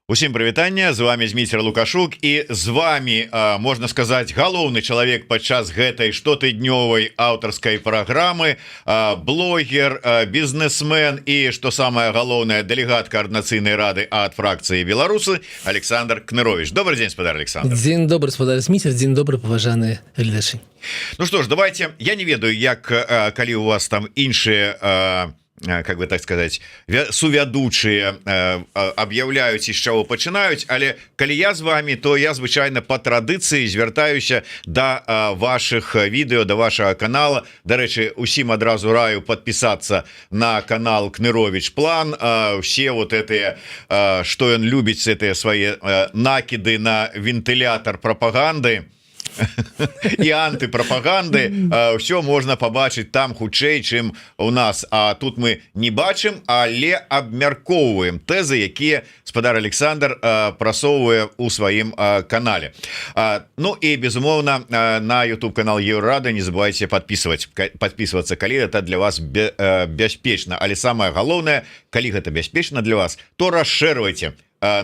Усім прывітання, з вами Зміцер Лукашук і з вами, можна сказаць, галоўны чалавек падчас гэтай штотыднёвай аўтарскай праграмы, блогер, бізнесмен і, што самае галоўнае, дэлегат Координацыйнай рады ад фракцыі беларусы Александр Кнырович. Добрый день, спадар Александр. Дзень добры, спадар Зміцер, дзень добры, паважаныя гледачы. Ну что ж, давайте, я не ведаю, як калі у вас там іншыя как бы так сказать, сувядучыя аб'яўляюць і з чаго пачынаюць, але калі я з вами, то я звычайна по традыцыі звяртаюся да ваших відэо, да вашага канала. Дарэчы, усім адразу раю подпісацца на канал Кнырович План. Все вот этыя, што ён любіць, гэтыя свае накіды на вентылятор прапаганды і антыпрапаганды, все можна побачыць там хутчэй, чым у нас. А тут мы не бачым, але абмяркоўваем тэзы, якія спадар Александр прасоўвае у сваім канале. Ну і безумоўна, на YouTube канал Еўрорада не забывайте подписываться, калі это для вас бяспечна. Але самае галоўнае, калі гэта бяспечна для вас, то расшэрвайце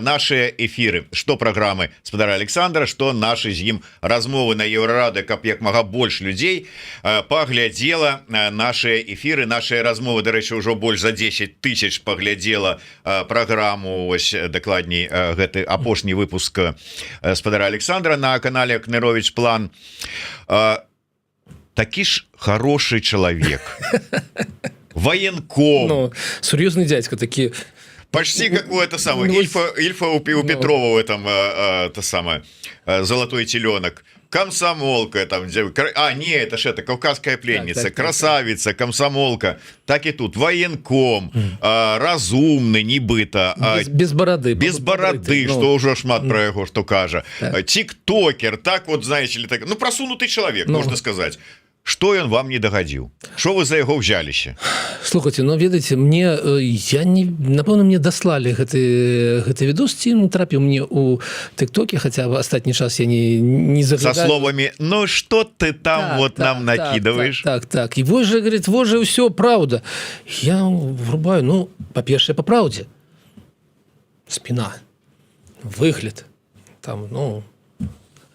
наши эфиры, что программы спадара Александра, что наши з ім размовы на Еўрорады, каб як мага больш людзей паглядзела наши эфиры, наши размовы. Дарэчы, ўжо больш за 10 тысяч паглядзела программу, ось дакладней гэты апошні выпуск спадара Александра на канале Кнырович План. Такі ж хороший чалавек, военком, ну, сур'ёзны дядька такі. Почти какое-то самое Ильфа у Петрова в этом то самое золотой теленок, комсомолка там, не, это ж это кавказская пленница, так, красавица, комсомолка. Так и тут военком, разумный, нібыта, без бороды, что уже шмат про яго что кажа, тиктокер, так вот, знаете ли, так, ну просунутый человек, можно сказать. Что ён вам не дагадзіў? Что вы за яго ўзяліся? Слухайте, ну ведаеце, мне я не, напэўна, мне даслалі гэты відос, ці трапіў мне у тиктоке, хотя в астатні час я не заглядаю. Со словами: ну что ты там так, вот так, нам накидываешь? Так. И вот же, говорит, вот же все правда. Я врубаю, ну, по-перше, по правде. Спина, выгляд, там, ну...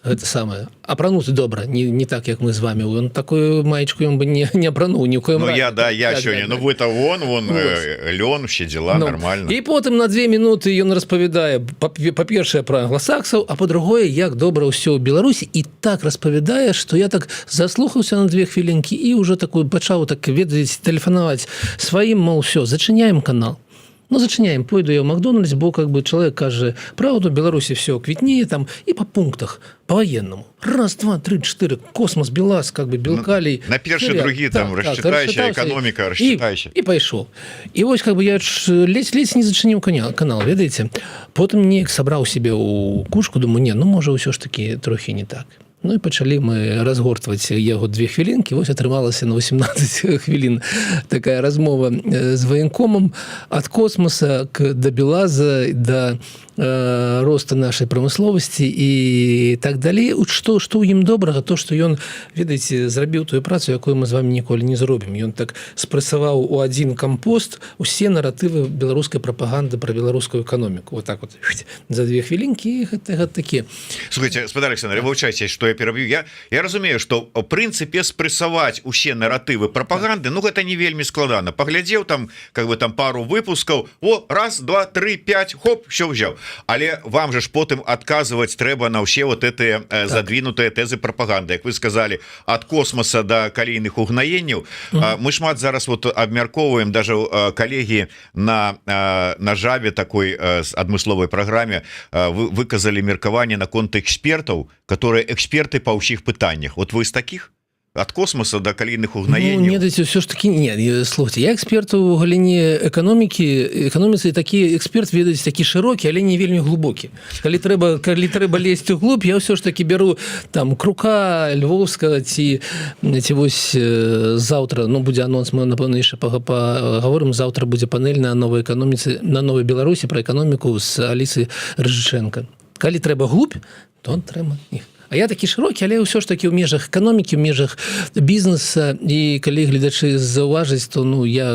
Это самое. Апрануты добра, не так, як мы з вами. Он такую маечку ён бы не апрануў ні ў коім разе. Ну я сёння, ну вы-то вон лён, все дела, нормально. І потым на 2 минуты ён распавядае, па-першае, пра англасаксаў, а па-другое, як добра ўсё ў Беларусі, і так распавядае, што я так заслухаўся на 2 хвілінкі і ўжо такую пачаў, так ведаць, тэлефанаваць сваім, мол, все, зачыняем канал. Ну, зачиняем, пойду я в Макдональдс, бо как бы человек кажет правду, в Беларуси все квитнее там, и по пунктах, по-военному. Раз, два, три, четыре, космос, БелАЗ, как бы Белкалий. На первые, другие там, расчитающая экономика, расчитающая. И пошел. И вот как бы я ледь не зачинил канал, ведаете? Потом мне собрал себе у кушку, думаю, не, ну, может, все ж таки трохи не так. Ну і пачалі мы разгортваць яго 2 хвілінкі. Вось атрымалася на 18 хвілін такая размова з военкомом ад космоса да БелАЗа, да роста нашай прамысловасці і так далей. Што ў ім добрага? То, што ён, ведаеце, зрабіў тую працу, якую мы з вами ніколі не зробім. Ён так спрэсаваў у адзін кампост усе наратывы беларускай прапаганды пра беларускую эканоміку. Вот так вот за 2 хвілінкі гэта такі. Слухайте, спадар Александр, вывучайце, што я пераб'ю. Я разумею, што ў прынцыпе спрэсаваць усе наратывы прапаганды, ну гэта не вельмі складана. Паглядзеў там, как бы там пару выпускаў, о, раз, два, три, 5, хоп, все ўзяў. Але вам же ж потым адказваць трэба на ўсе вот этыя задвинутыя тэзы прапаганды, як вы сказали, ад космоса да калійных угнаенняў. Мы шмат зараз вот абмяркоўваем, даже калегі на Жаве такой адмысловай праграме выказалі меркаванне наконт экспертаў, которые эксперты па ўсіх пытаннях. Вот вы з таких? От космоса до калійных угнаенняў? Ну, нет, все ж таки нет. Слухайте, я эксперт у галіне эканоміцы, такі эксперт, ведаеце, такі шырокі, але не вельмі глубокі. Калі трэба лезть углуб, я ўсё ж таки беру там Крука, Львовска, ці вось заўтра, ну, будзе анонс, мы, напэўна, яшчэ паговорым, заўтра будзе панель на новай эканоміцы, на новай Беларусі пра эканоміку з Алісы Рыжыченко. Калі трэба глубь, то трэба іх. А я такі шырокі, але ўсё ж такі ў межах эканомікі, ў межах бізнеса, і калі гледачы заўважаць, то ну я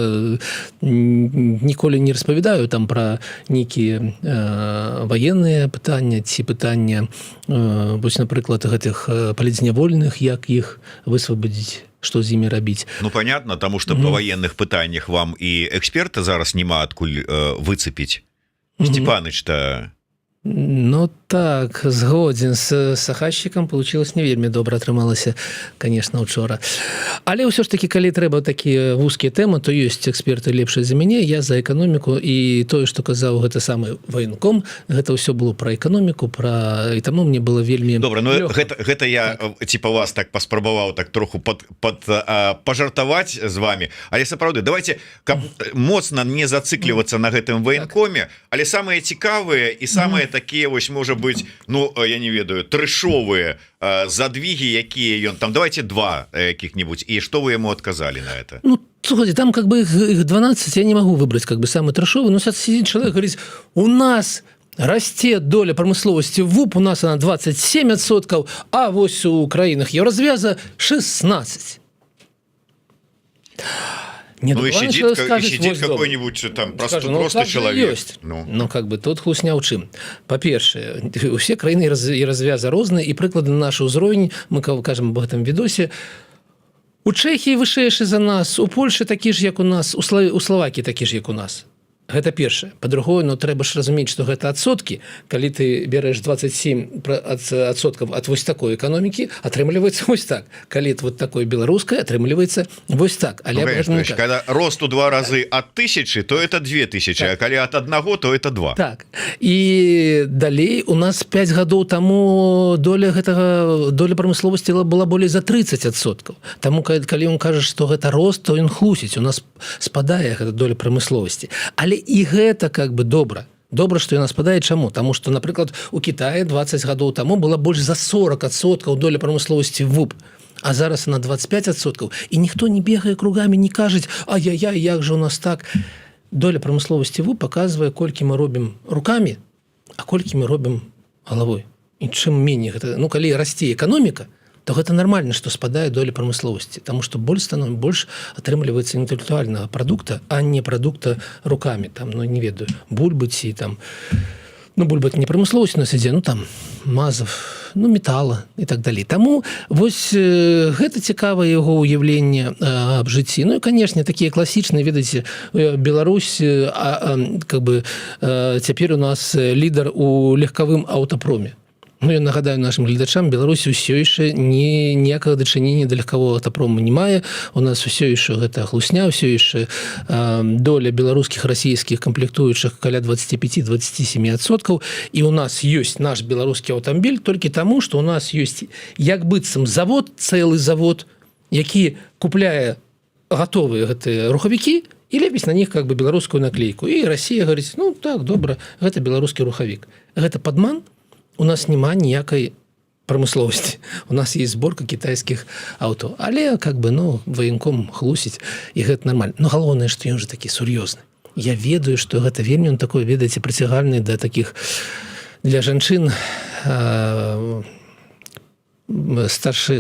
ніколі не распавядаю там пра нейкія ваенныя пытання ці пытання вось, напрыклад, гэтых палітзнявольных, як іх высвабадзіць, што з імі рабіць. Ну понятно, тому что по военных пытаннях вам і эксперта зараз няма адкуль выцепіць. Степаныч-то... Ну так, згодзін з сахащикам получилось не вельмі добра атрымалася, конечно, учора. Але ўсё ж таки, калі трэба такія вузкія тэмы, то ёсць эксперты лепшыя за мяне, я за эканоміку, і тое, што казаў гэта самы военком, гэта ўсё было пра эканоміку, і таму мне было вельмі добра. Ну гэта я типа вас так паспрабаваў так троху пажартаваць з вами, але сапраўды давайте каб моцна не зацыклівацца на гэтым военкоме, але самыя цікавыя і самыя такія вось можа быть, ну я не ведаю, трэшовыя задвиги, якія ён там, давайте два каких-нибудь, і што вы яму отказали на это? Ну, слушайте, там как бы их 12, я не могу выбрать как бы самый трэшовый, но сидит человек и говорит, у нас расце доля промысловости в ВУП, у нас она 27%, а вось у краінах Еўразвяза 16%. Нет, ну и сидит какой-нибудь там просто человек. Ну как бы тут хлусня ў чым. Па-першае, усе краіны і развяза розныя, і прыклады на наш узровень, мы кажам об гэтым відосе. У Чэхіі вышэйшы за нас, у Польшы такі ж, як у нас, у Словакіі такі ж, як у нас. Гэта першае. Па-другое, ну трэба ж разумець, што гэта адсоткі. Калі ты бярэш 27% ад вось такой эканомікі, атрымліваецца вось так. Калі вот такой беларускай, атрымліваецца вось так. Але когда рост у 2 разы ад 1000, то это 2000, так. А калі ад 1, то это 2. Так. І далей у нас 5 гадоў таму доля прамысловасці была болей за 30%. Таму калі ён кажа, што гэта рост, то ён хлусіць. У нас спадае гэта доля прамысловасці. Але і гэта как бы добра. Добра, што яна спадае. Чаму? Таму што, напрыклад, у Кітаі 20 гадоў таму была больш за 40% доля прамысловасці ВУП. А зараз она 25%. І ніхто не бегае кругамі, не кажуць, ай-яй-яй, як же у нас так. Доля прамысловасці ВУП паказвае, колькі мы робім рукамі, а колькі мы робім галавой. І чым меней гэта, ну калі расце эканоміка, то гэта нармальна, што спадае доля прамысловасці, таму што больш атрымліваецца інтэлектуальнага прадукта, а не прадукта рукамі, там, ну не ведаю, бульбы ці там, ну бульба не прамысловасць у нас ідзе, ну там мазаў, ну метала і так далей. Таму вось гэта цікавае яго ўяўленне аб жыцці. Ну і канешне, такія класічныя, ведаеце, Беларусь как бы цяпер у нас лідар у легкавым аўтапроме. Ну, я нагадаю нашим гледачам, Беларусь усё яшчэ ніякага дачынення да легкавога аўтапрому не мае. У нас усё яшчэ гэта хлусня, усё яшчэ доля беларускіх, расійскіх камплектуючых каля 25-27%. І у нас ёсць наш беларускі аўтамабіль толькі таму, што у нас ёсць як быццам завод, цэлы завод, які купляе гатовыя гэтыя рухавікі і лепіць на них как бы беларускую наклейку. І Расія говорыць, ну так, добра, гэта беларускі рухавік. Гэта падман. У нас няма ніякай прамысловасці. У нас есть зборка кітайскіх аўто. Але как бы, ну, военком хлусіць, і гэта нармальна. Но галоўнае, што ён же такі сур'ёзны. Я ведаю, што гэта вельмі он такой, ведаеце, прыцягальны да такіх для жанчын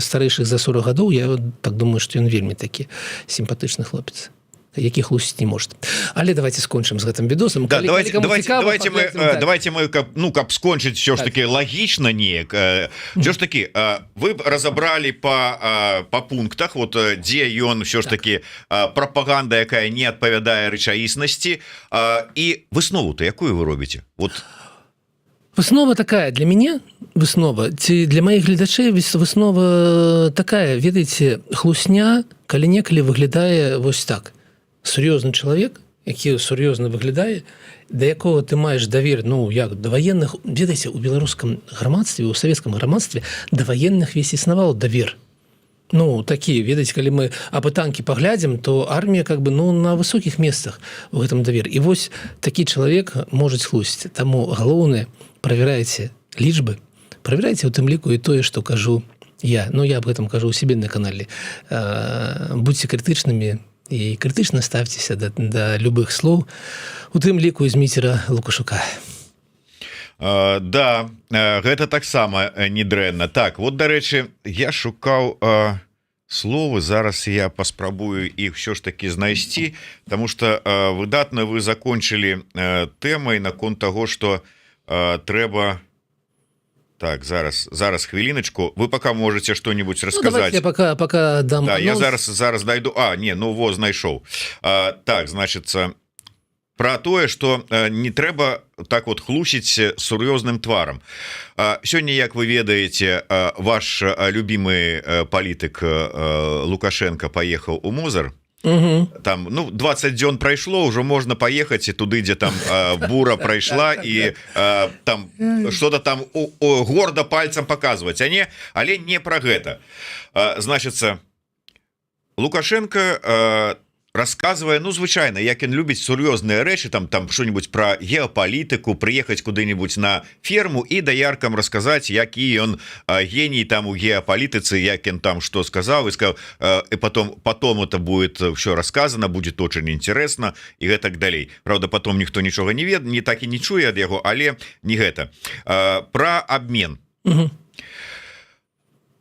старэйшых за 40 гадоў. Я так думаю, што ён вельмі такі сімпатычны хлопец, які хлусіць не может. Але давайте скончым з гэтым відосам. Да, давайте мы каб скончыць все ж таки лагічна неяк. Все ж таки вы разобрали по пунктах, вот дзе ён все ж таки прапаганда, якая не адпавядае рэчаіснасці, і выснову-то якую вы робіце? Вот выснова такая для мяне, выснова, ці для маіх гледачэй выснова такая, ведаеце, хлусня калі-некалі выглядае вось так. Сур'ёзны чалавек, які сур'ёзна выглядае, да якога ты маеш давер, ну як да ваенных, ведаеце, у беларускам грамадстве, у савецкам грамадстве да ваенных весь існаваў давер. Ну такі, ведаеце, калі мы апытанкі паглядзім, то армія как бы, ну на высокіх месцах у гэтым давер. І вось такі чалавек можа хлусіць. Таму галоўнае, правярайце лічбы, правярайце у тым ліку і тое, што кажу я. Ну я аб гэтым кажу у сябе на канале. Будьце крытычнымі і крытычна ставьцеся да любых слоў, у тым ліку з Міцера Лукашука. Да, гэта таксама недрэнна. Так, вот, дарэчы, я шукаў словы, зараз я паспрабую іх все ж таки знайсці, потому что выдатна вы закончылі тэмай наконт таго, что трэба... Так, зараз хвіліначку. Вы пока можете что-нибудь рассказать. Я пока дам да, анонс. Я зараз дойду. Во, знайшоў. Так, значится, про тое, что не трэба так вот хлусіць сур'ёзным тварам. Сёння, як вы ведаеце, ваш любимый палітык Лукашенко поехал у Мозыр. Угу. Там 20 дзён прайшло, уже можно поехать и туды, где там бура прайшла и там что-то там гордо пальцем показывать, але не про гэта. Значится, Лукашенко рассказывая, звычайно, як ён любіць сур'ёзныя рэчы, там что-нибудь про геапалітыку, приехать куды-нибудь на ферму и дояркам рассказать, які ён гений там у геапалітыцы, як ён там что сказал, и сказал, и потом это будет все рассказано, будет очень интересно и гэтак далей. Правда, потом никто ничего не ведае, не так и не чуе ад яго, але не гэта. Про обмен. Угу.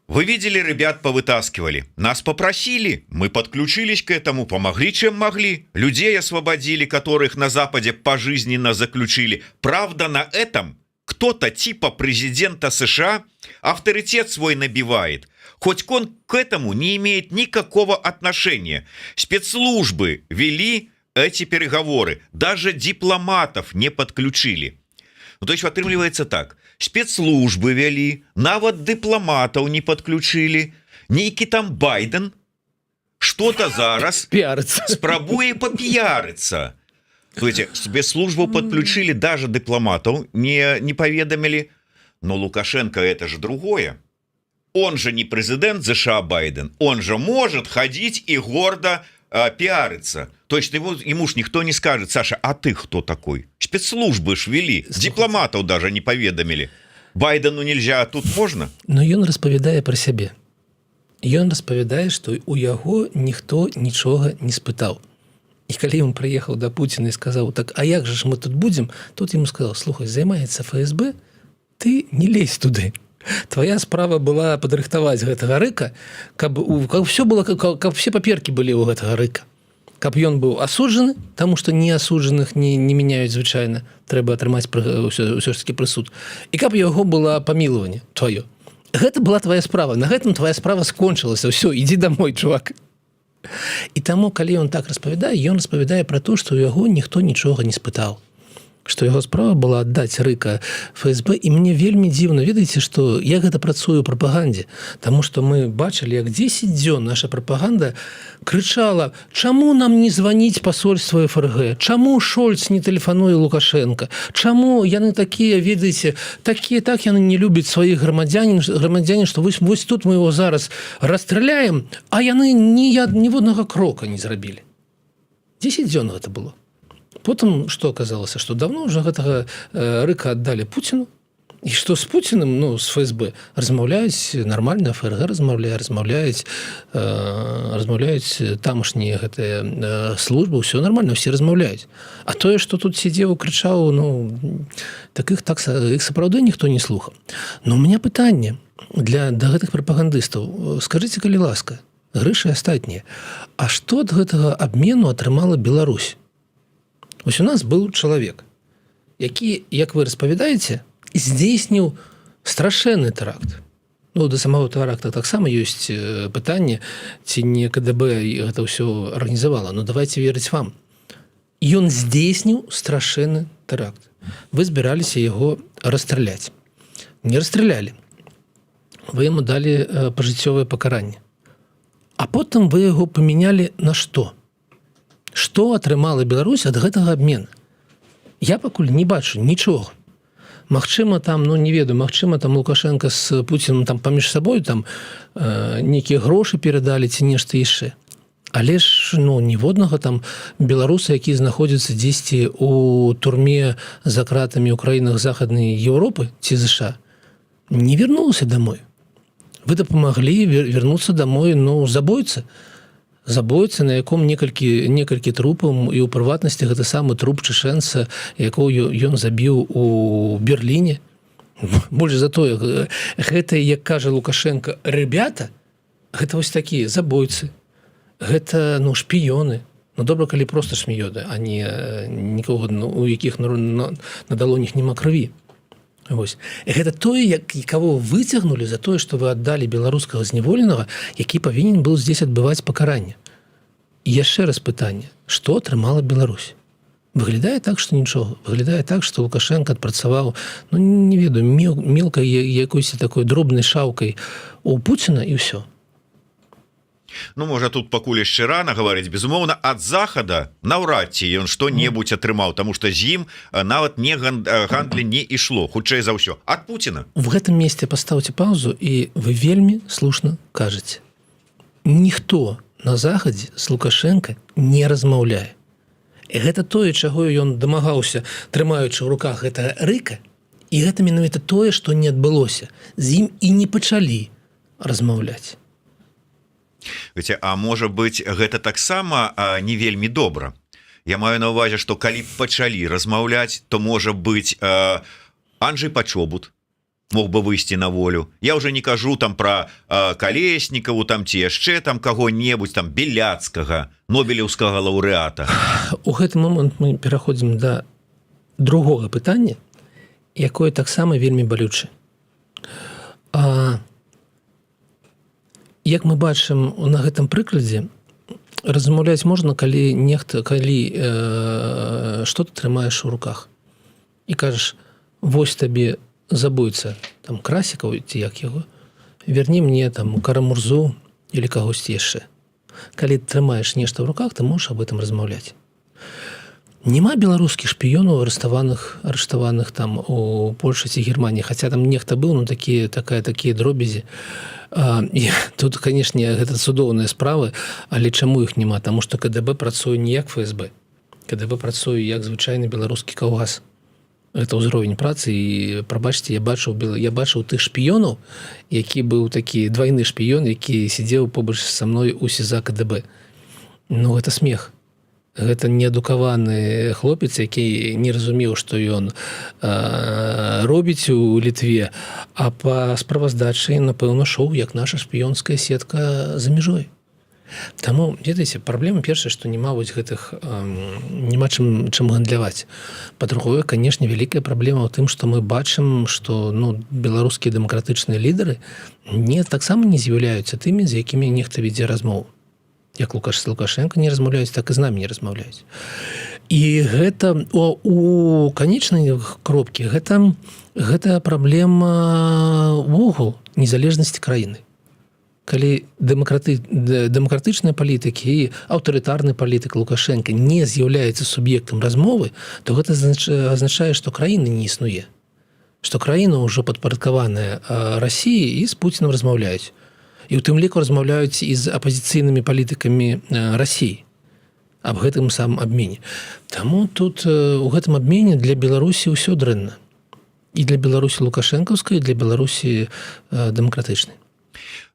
Вы видели, ребят повытаскивали. Нас попросили, мы подключились к этому, помогли, чем могли. Людей освободили, которых на Западе пожизненно заключили. Правда, на этом кто-то типа президента США авторитет свой набивает. Хоть он к этому не имеет никакого отношения. Спецслужбы вели эти переговоры. Даже дипломатов не подключили. То есть, атрымліваецца так. Спецслужбы вялі, нават дыпламатаў не подключили. Нейкі там Байден что-то зараз спрабуе попіярыцца. Спецслужбу подключили, даже дипломатов не поведомили. Но Лукашенко это же другое. Он же не президент США Байден. Он же может ходить и гордо пиариться. То есть ему ж никто не скажет: Саша, а ты кто такой? Спецслужбы ж вели, дипломатов даже не поведомили. Байдену нельзя, а тут можно? Но ён распавядае про сябе. Ён распавядае, што у яго ніхто нічога не спытаў. І калі ён прыехаў да Пуціна і сказаў: так, а як же ж мы тут будзем? Тут ему сказал: слухай, займаецца ФСБ, ты не лезь туды. Твоя справа была падрыхтаваць гэтага рыка, каб все было, каб все паперкі былі ў гэтага рыка. Каб ён быў асуджаны, таму што неасуджаных не мяняюць звычайна, трэба атрымаць ўсё ж таки прысуд. І каб яго было памілаванне твоё. Гэта была твоя справа. На гэтым твоя справа скончылася. Ўсё, ідзі домой, чувак. І таму, калі ён так распавядае, ён распавядае пра то, што ў яго ніхто нічога не спытаў. Што яго справа была аддаць рыка ФСБ. І мне вельмі дзіўна, ведаеце, што я гэта працую ў прапагандзе, таму што мы бачылі, як 10 дзён наша прапаганда крычала: чаму нам не званіць пасольства ФРГ, чаму Шольц не тэлефануе Лукашенко, чаму яны такія, ведаеце, такія, так яны не любяць сваіх грамадзянін, што вось тут мы его зараз расстраляем, а яны ніводнага крока не зрабілі. 10 дзён гэта было. Потым што аказалася, што давно ўжо гэтага рыка аддалі Пуціну, і што з Пуціным, з ФСБ размаўляюць нармальна, ФРГ размаўляюць тамашнія гэтыя службы, ўсё нармальна, усе размаўляюць. А тое, што тут сидзеў, крычаў, так іх сапраўды ніхто не слухаў. Но у меня пытанне да гэтых прапагандыстаў. Скажыце, калі ласка, Грыша і астатнія, а што ад гэтага абмену атрымала Беларусь? Вось у нас быў чалавек, які, як вы распавядаеце, здзейсніў страшэнны тэракт. Да самого тэракта таксама ёсць пытанне, ці не КДБ гэта ўсё арганізавала. Но давайте верыць вам. Ён здзейсніў страшэнны тэракт. Вы збіраліся яго расстраляць. Не расстралялі. Вы яму далі пажыццёвае пакаранне. А потым вы яго памянялі на што? Што атрымала Беларусь ад гэтага абмену? Я пакуль не бачу нічога. Магчыма, там, не ведаю, магчыма, там Лукашенко з Пуціным там паміж сабой там нейкія грошы перадалі ці нешта яшчэ. Але ж, ніводнага там беларуса, які знаходзіцца дзесьці у турме за кратамі ў краінах Захаднай Еўропы ці США, не вярнулася домой. Вы дапамаглі вярнуцца домой, забойца. забойца, на яком некалькі трупаў, і ў прыватнасці гэта самы труп чэчэнца, якого ён забіў у Берліне. Больш за тое, гэта, як кажа Лукашенко, ребята, гэта вось такія забойцы, гэта шпіёны. Добра, калі проста шпіёны, а не нікога, у якіх на далонях няма крыві. Вось. Гэта тое, каго выцягнулі за тое, што вы аддалі беларускага зняволенага, які павінен быў здесь адбываць пакаранне. І яшчэ раз пытанне, што атрымала Беларусь? Выглядае так, што нічога. Выглядае так, што Лукашенко адпрацаваў, не ведаю, мелкай якойсь такой дробнай шаўкай у Пуціна і ўсё. Можа, тут пакуль яшчэ рана гаварыць, безумоўна, ад захада наўрад ці ён што-небудзь атрымаў, таму што з ім нават не гандлі не ішло, хутчэй за ўсё. Ад Пуціна. В гэтым месцы пастаўце паўзу, і вы вельмі слушна кажаце. Ніхто на захадзе з Лукашенко не размаўляе. І гэта тое, чаго ён дамагаўся, трымаючы ў руках гэта рыка, і гэта менавіта тое, што не адбылося. З ім і не пачалі размаўляць. А можа быць, гэта таксама не вельмі добра. Я маю на ўвазе, што калі б пачалі размаўляць, то можа быць Анджэй Пачобут мог бы выйсці на волю. Я ўжо не кажу там пра Калеснікаву там ці яшчэ там каго-небудзь там Беляцкага, нобелеўскага лаўрэата. У гэты момант мы пераходзім да другога пытання, якое таксама вельмі балючае. Як мы бачым на гэтым прыкладзе, размаўляць можна, калі што ты трымаеш у руках і кажаш, вось табе забойца там Красікаў ці як яго, верні мне там Карамурзу или кагосьці яшчэ. Калі трымаеш нешта ў руках, ты можаш об этом размаўляць. Няма беларускіх шпіёнаў арыштаваных там у Польшы ці Германії, хаця там нехта быў, такія дробязі. Тут, канешне, гэта цудоўныя справы, але чаму іх няма? Таму што КДБ працуе не як ФСБ. КДБ працуе як звычайны беларускі каўгас. Гэта ўзровень працы, і, прабачце, я бачыў тых шпіёнаў, які быў такі двайны шпіён, які сидзеў побач са мной у СІЗА КДБ. Гэта смех. Гэта неадукаваны хлопец, які не разумеў, што ён робіць у Літве, а па справаздачы, напэўна, шоў, як наша шпіёнская сетка за мяжой. Таму, ведаеце, праблема першая, што няма вось гэтых, няма чым гандляваць. Па-другое, канешне, вялікая праблема ў тым, што мы бачым, што беларускія дэмакратычныя лідары таксама не з'яўляюцца тымі, з якімі нехта вядзе размову. Як Лукашенко не размаўляюць, так і з намі не размаўляюць. І гэта у канечнай кропкі гэта праблема ўвогул незалежнасці краіны. Калі дэмакратычныя палітыкі і аўтарытарны палітык Лукашенко не з'яўляецца суб'ектам размовы, то гэта азначае, што краіны не існуе. Што краіна ўжо падпарадкаваная Расіі і з Пуцінам размаўляюць. І ў тым ліку размаўляюць і з апазіцыйнымі палітыкамі Расіі аб гэтым самым абмене. Таму тут у гэтым абмене для Беларусі ўсё дрэнна. І для Беларусі лукашэнкаўскай, і для Беларусі дэмакратычнай.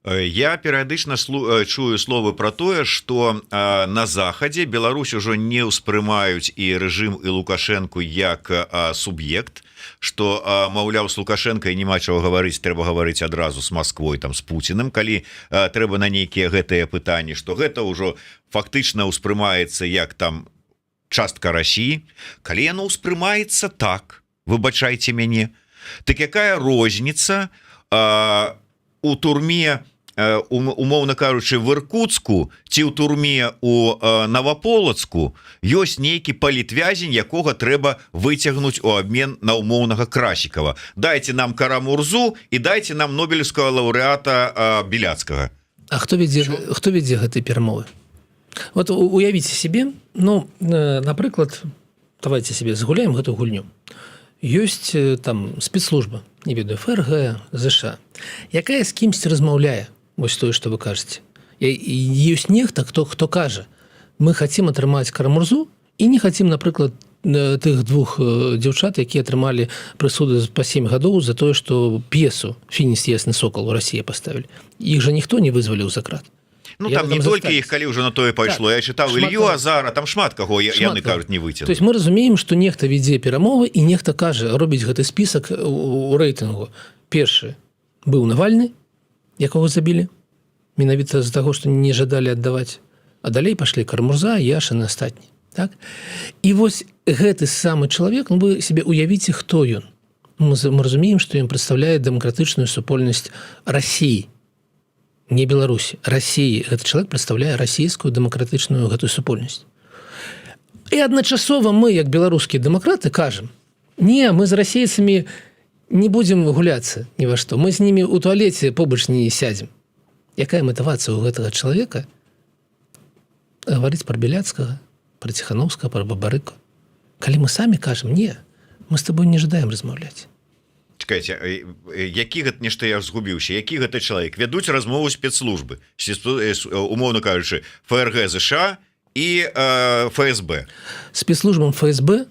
Я перыядычна чую словы пра тое, што на захадзе Беларусь ужо не ўспрымаюць і рэжым, і Лукашэнку як суб'ект, што, маўляў, з Лукашэнкай няма чаго гаварыць, трэба гаварыць адразу з Масквой, там, з Пуцінам, калі трэба на нейкія гэтыя пытанні, што гэта ўжо фактычна ўспрымаецца як там частка Расіі. Калі яно ўспрымаецца так, выбачайце мяне, так якая розніца у турме, умоўна кажучы, в Іркуцку ці ў турме у Наваполацку ёсць нейкі палітвязень, якога трэба выцягнуць у абмен на умоўнага Красікава. Дайце нам Карамурзу і дайце нам нобелеўскага лаўрэата Беляцкага. А хто вядзе гэтыя перамовы? Вот уявіце себе, напрыклад, давайте себе згуляем гэту гульню. Ёсць там спецслужба, не ведаю, ФРГ, ЗША, якая з кімсьці размаўляе, вось тое, што вы кажаце. Ёсць нехта, хто кажа, мы хацім атрымаць Карамурзу і не хацім, напрыклад, тых двух дзяўчат, якія атрымалі прысуды па 7 гадоў за тое, што п'есу «Фініс ясны сокол» у Расіі паставілі. Іх жа ніхто не вызваліў за крат. Ну Я там в не этом толькі застаюсь. іх, калі ўжо на тое пайшло, я чытаў Шмат Илью каго. Азара, там шмат каго яны каго. кажуць не То выцягнуць. есть мы разумеем, што нехта вядзе перамовы і нехта кажа, робіць гэты спісак у рэйтынгу. Першы быў Навальны, якога забілі, менавіта з-за таго, што не жадалі аддаваць. А далей пашлі Кармурза, Яшин і астатні. Так? І вось гэты самы чалавек, ну вы себе уявіце, хто ён. Мы разумеем, што ён прадстаўляе дэмакратычную супольнасць Расіі, не Беларусі, Расіі. Гэты чалавек прадстаўляе расійскую дэмакратычную гэтую супольнасць. І адначасова мы, як беларускія дэмакраты, кажам, не, мы з расейцамі не будзем гуляцца ні ва што. Мы з німі ў туалеце побач не сядзем. Якая матывацыя ў гэтага чалавека гаварыць пра Беляцкага, пра Ціхановскага, пра Бабарыку? Калі мы самі кажам, не, мы з табой не жадаем размаўляць. Чакайце, які гэта нешта я згубіўся, які гэта чалавек? Вядуць размову спецслужбы, умоўна кажучы, ФРГ ЗША і ФСБ. Спецслужбам ФСБ,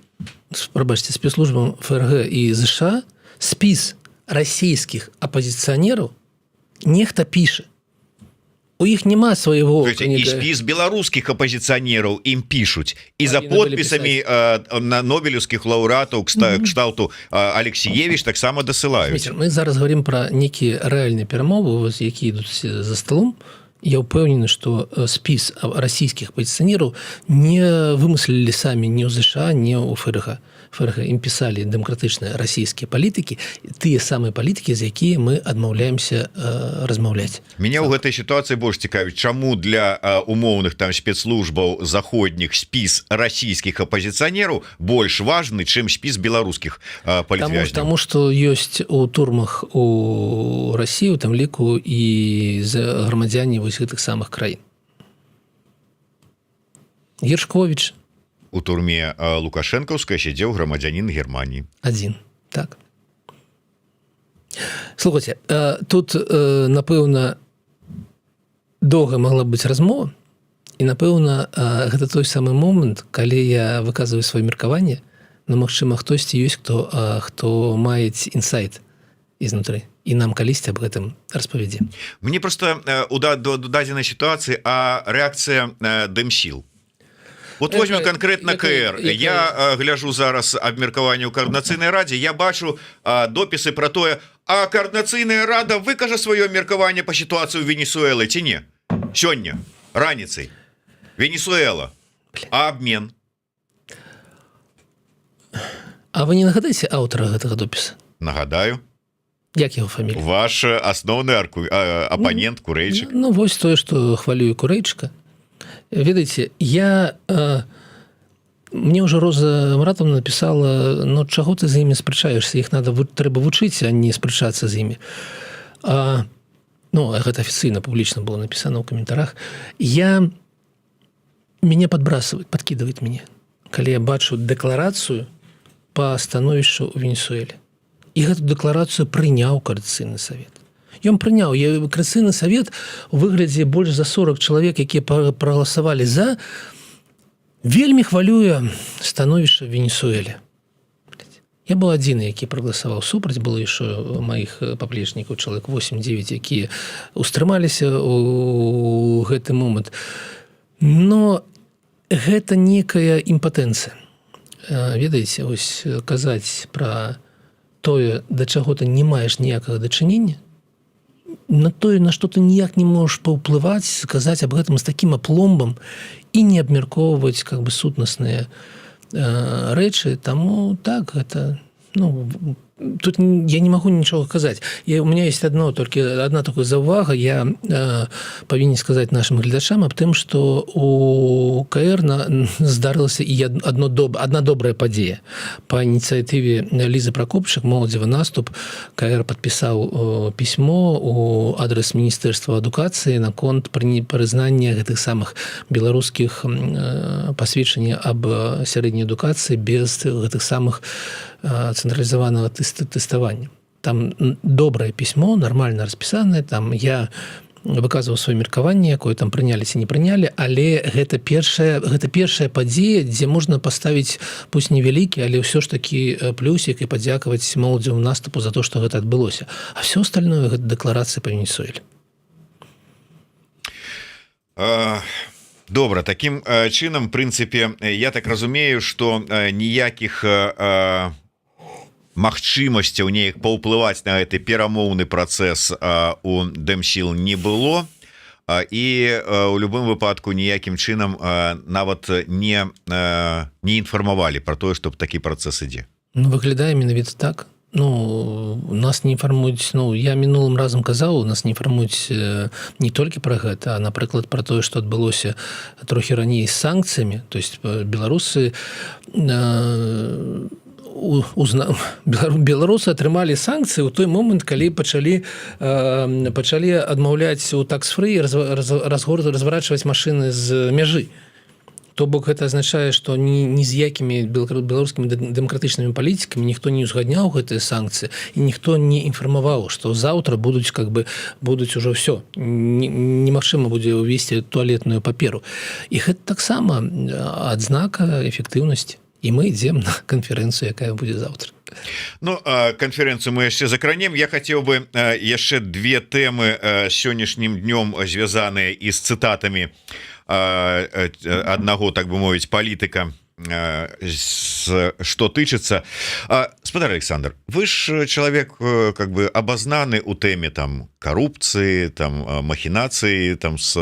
прабачце, спецслужбам ФРГ і ЗША спіс расійскіх апозіцыянераў нехта піша. У іх няма свайго... І спіс беларускіх апозіцыянераў ім пішуць. І за Павінны былі подпісамі на нобелевскіх лаўрэатаў кшталту Алексіевіч таксама дасылаюць. Мы зараз говорим пра нейкія рэальныя перамовы, якія ідуць за столом. Я ўпэўнены, што спіс расійскіх апозіцыянераў не вымыслілі самі ні ў ЗША, ні ў ФРГ. ФРГ ім пісалі дэмакратычныя расійскія палітыкі, тыя самыя палітыкі, з якія мы адмаўляемся размаўляць. Мяне ў гэтай сітуацыі больш цікавіць, чаму для умоўных там спецслужбаў заходніх спіс расійскіх апозіцыянераў больш важны, чым спіс беларускіх палітвязняў. Таму што ёсць у турмах у Расіі, у тым ліку і грамадзяне вось гэтых самых краін. Гершковіч. У турме Лукашэнкаўскай сядзеў грамадзянін Германіі. Адзін, так. Слухайце, тут, напэўна, доўга магла быць размова, і, напэўна, гэта той самы момант, калі я выказваю сваё меркаванне, но, магчыма, хтосьці ёсць, хто мае інсайт ізнутры, і нам калісьці аб гэтым распавядзе. Мне просто у дадзенай сітуацыі рэакцыя дэмсіл. Вот возьмем конкретно КР. Я гляжу зараз абмеркаванне ў Координацыйнай радзе, я бачу допісы про тое, а Координацыйная рада выкажа сваё меркаванне па сітуацыі ў Венесуэлы ці не? Сёння, раніцай. Венесуэла. А абмен? А вы не нагадаеце аўтара гэтага допіса? Нагадаю. Як яго фамілія? Ваш асноўны апанент Курэйчык. Ну, вось тое, што хвалюю Курэйчыка. Ведаеце, мне ўжо Роза Маратовна напісала, ну, чаго ты з імі спрачаешься, іх трэба вучыць, а не спрачацца з імі. Ну, гэта афіцыйна, публічна было напісана ў каментарах. Мяне падбрасываюць, падкідваюць мяне, калі я бачу дэкларацыю па становішчу ў Венесуэле. І гэту дэкларацыю прыняў Координацыйны савет. Ён прыняў Координацыйны савет у выглядзе больш за 40 чалавек, якія прагаласавалі за. Вельмі хвалюе становішча в Венесуэле. Я быў адзіны, які прагаласаваў супраць, было яшчэ маіх паплечнікаў чалавек 8-9, якія устрымаліся ў гэты момант. Но гэта некая імпатэнцыя. Ведаеце, вось казаць пра тое, да чаго ты не маеш ніякага дачынення, на тое, на што ты ніяк не можаш паўплываць, казаць аб гэтым з такім апломбам і не абмяркоўваць как бы сутнасныя рэчы. Таму так, гэта, ну, тут я не магу нічога казаць. У меня есть одна такая заўвага. Я павінен сказаць нашим гледачам аб тым, што у КР здарылася і одна добрая падзея. Па ініцыятыве Лізы Пракопчык, моладзевы наступ, КР падпісаў пісьмо у адрес Міністэрства адукацыі наконт прызнання гэтых самых беларускіх пасведчання аб сярэдняй адукацыі без гэтых самых цэнтралізаванага тэставання. Там добрае пісьмо, нармальна распісанае, там я выказваў сваё меркаванне, якое там прынялі ці не прынялі, але гэта першая падзея, дзе можна паставіць, пусть невялікі, але ўсё ж такі плюсік і падзякаваць моладзевому наступу за то, што гэта адбылося. А все остальное гэта дэкларацыя па Венесуэле. Добра, таким чынам, прынцыпе, я так разумею, што ніякіх магчымасцяў неяк паўплываць на гэты перамоўны працэс у Дэмсіл не было, і у любым выпадку ніякім чынам нават не інфармавалі пра тое, што такі працэс ідзе. Ну, выглядае менавіта так. Ну, нас не інфармуюць, ну, я мінулым разам казаў, нас не інфармуюць не толькі пра гэта, а, напрыклад, пра тое, што адбылося трохі раней з санкцыямі. То есть беларусы беларусы атрымалі санкцыі ў той момант, калі пачалі адмаўляць у такс-фры, разворачваць машыны з мяжы. То бок гэта азначае, што ні з якімі беларускімі дэмакратычнымі палітыкамі ніхто не ўзгадняў гэтыя санкцыі і ніхто не інфармаваў, што заўтра будуць ужо ўсё. Немагчыма будзе ўвесці туалетную паперу. І гэта таксама адзнака эфектыўнасці. І мы ідзем на канферэнцыю, якая будзе заўтра. Ну, канферэнцыю мы яшчэ закранем. Я хацеў бы яшчэ две тэмы сённяшнім днём звязаныя і з цытатамі аднаго, так бы мовіць, палітыка, што тычыцца. Спадар Александр, вы ж чалавек как бы абазнаны ў тэме там карупцыі, там махінацыі, там с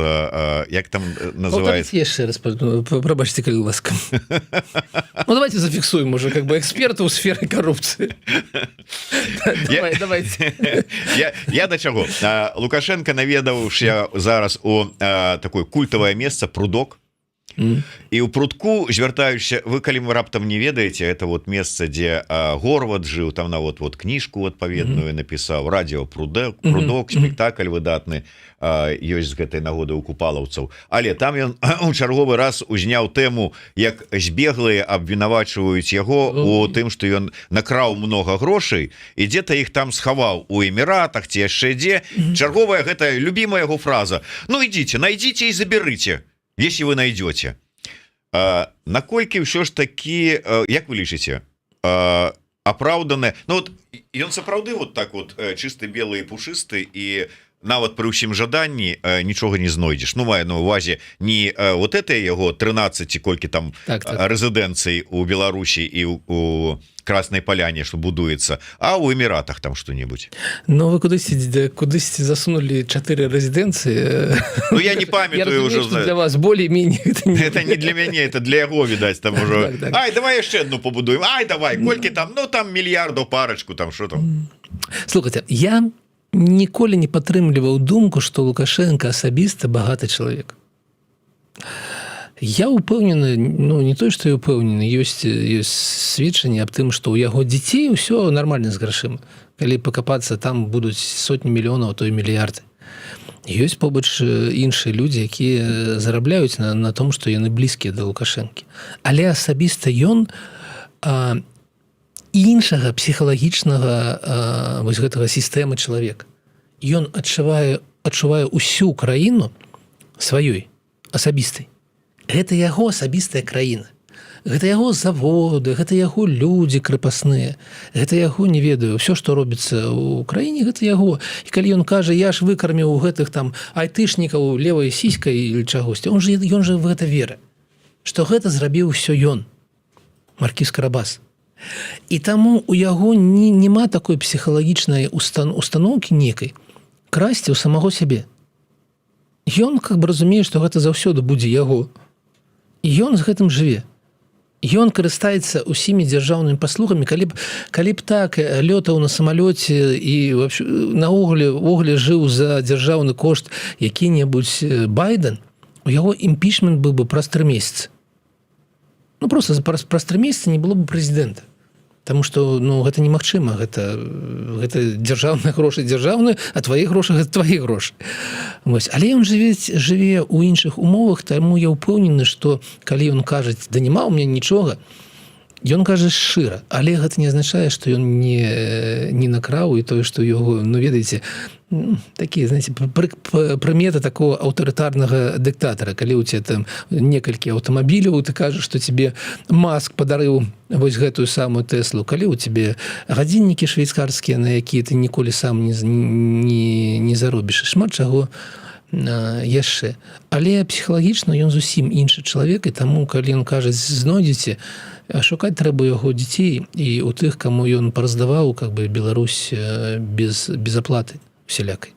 як там называется? Яшчэ раз, прабачце, калі ласка. Ну, давайте зафіксуем уже как бы эксперта ў сферы карупцыі. Давайте. Я да чаго? Лукашенко наведаўся зараз у такое культавае месца Прудок. І ў прудку, звяртаючыся, вы калі вы раптам не ведаеце, это вот месца, дзе Горват жыў, там нават вот кніжку адпаведную напісаў, радіо Прудок, спектакль выдатны ёсць з гэтай нагоды у купалаўцаў. Але там ён у чарговы раз узняў тэму, як збеглыя абвінавачваюць яго у тым, што ён накраў много грошай і дзе-то іх там схаваў у Эміратах ці яшчэ дзе. Чарговая гэта любімая яго фраза: ну ідзіце, найдзіце і забярыце, если вы найдете. Наколькі ўсё ж такі, як вы лічыце, апраўданае? Ну вот ён сапраўды вот так вот чысты, белы і пушысты, і нават пры ўсім жаданні нічога не знойдзеш. Ну, маю на увазе не вот это яго 13 ці колькі там рэзідэнцый у Беларусі і у Краснай Паляне, што будуецца, а ў Эміратах там што-небудзь. Ну, вы кудысьці засунули 4 рэзідэнцыі. Ну, я не памятаю ўжо. Для вас болей-меней. Это не для мяне, это для яго, відаць, там ужо. Ай, давай яшчэ одну пабудуем. Ай, давай, колькі там, ну, там мільярдаў парачку, там што там. Слухайте, я ніколі не падтрымліваў думку, што Лукашенко асабіста багаты чалавек. Я упэўнены, ну, не той, што я упэўнены, ёсць сведчанне аб тым, што ў яго дзяцей ўсё нармальна з грашыма. Калі пакапацца, там будуць сотні мільёнаў, а то і мільярды. Ёсць побач іншыя людзі, якія зарабляюць на том, што яны блізкія да Лукашэнкі. Але асабіста ён іншага псіхалагічнага вось гэтага сістэмы чалавека. Ён адчувае ўсю краіну сваёй, асабістай. Гэта яго асабістая краіна. Гэта яго заводы, гэта яго людзі крапасныя. Гэта яго, не ведаю, ўсё, што робіцца ў краіне, гэта яго. І калі ён кажа, я ж выкарміў гэтых там айтышнікаў левай сіськай или чагосьці, ён же в гэта веры. Што гэта зрабіў усё ён, Маркіз Карабас. І таму у яго няма такой псіхалагічнай установкі некай красці ў самого сябе. Ён как бы разумее, што гэта заўсёды будзе яго. І ён з гэтым жыве. Ён карыстаецца усімі дзяржаўнымі паслугамі, калі б так лётаў на самалёце і наогуле жыў за дзяржаўны кошт які-небудзь Байден, у яго імпічмент быў бы праз 3 месяцы. Ну, просто праз 3 месяцы не было бы прэзідэнта. Таму што, ну, гэта немагчыма, гэта дзяржаўныя грошы дзяржаўныя, а твае грошы гэта твае грошы. Вось. Але ён жыве ў іншых умовах, таму я ўпэўнены, што калі ён кажа, да няма ў мяне нічога, ён кажа шчыра, але гэта не азначае, што ён не накраў, і тое, што яго, ну, ведаеце, такія, знаете, прымета такого аўтарытарнага дыктатара, калі у тебя там некалькі аўтамабіляў, ты кажаш, што тебе Маск падарыў вось гэтую самую Тэслу, калі у тебе гадзіннікі швейцарскія, на якія ты ніколі сам не заробіш, шмат чаго яшчэ. Але псіхалагічна ён зусім іншы чалавек, і таму, калі ён кажа, знойдзеце, шукаць трэба яго дзяцей і у тых, каму ён параздаваў как бы Беларусь без аплаты усялякай.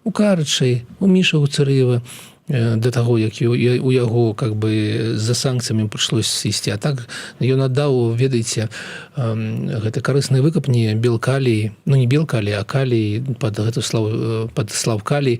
У Карычай, у Міша Гуцарыева, да таго, як у яго как бы за санкцыямі прыйшлось ісці. А так ён аддаў, ведаеце, гэта карысныя выкапні белкалій, ну не белкалій, а калій пад славкалій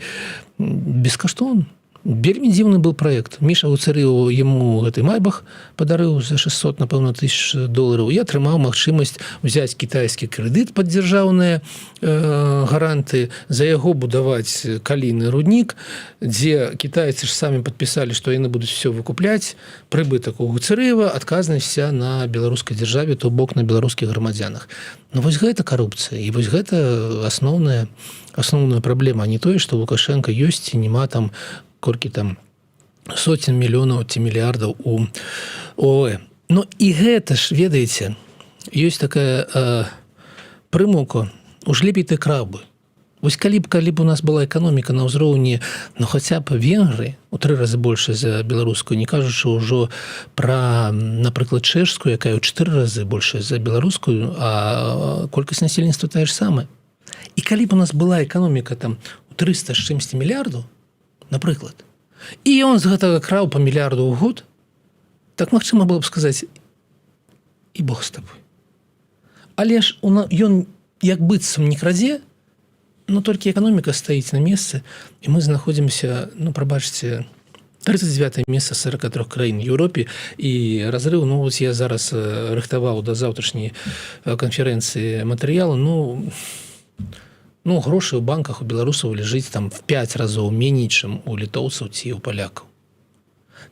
бескаштоўна. Вельмі дзіўны был праект. Міша Гуцарыеў яму гэты майбах падарыў за 600, напэўна, $1000. Я атрымаў магчымасць взяць кітайскі крэдыт пад дзяржаўныя гаранты, за яго будаваць калійны руднік, дзе кітайцы ж самі падпісалі, што яны будуць все выкупляць, прыбытак у Гуцарыева, адказнасць вся на беларускай дзяржаве, то бок на беларускіх грамадзянах. Ну вось гэта карупцыя, і вось гэта асноўная праблема, а не тое, што Лукашенко ёсць і няма там колькі там сотен мільёнаў ці мільярдаў у ООЭ. Ну і гэта ж, ведаеце, ёсць такая прымаўка, уж лепей ты краў бы. Вось калі б у нас была эканоміка на ўзроўні, ну хаця б Венгрыі у 3 разы больш за беларускую, не кажучы ўжо пра, напрыклад, чэшскую, якая ў 4 разы больш за беларускую, а колькасць насельніцтва тая ж самая. І калі б у нас была эканоміка там у 300 з чымсьці мільярдаў, напрыклад, і ён з гэтага краў па мільярду ў год, так магчыма было б сказаць, і Бог з табой. Але ж ён як быццам не крадзе, но толькі эканоміка стаіць на месцы, і мы знаходзімся, ну, прабачце, 39 месца з 43 краін в Еўропе, і разрыў, ну, вось я зараз рыхтаваў да заўтрашняй канферэнцыі матэрыялу, ну, грошы ў банках у беларусаў ляжыць там в 5 разоў меней, чым у літоўцаў ці ў палякаў.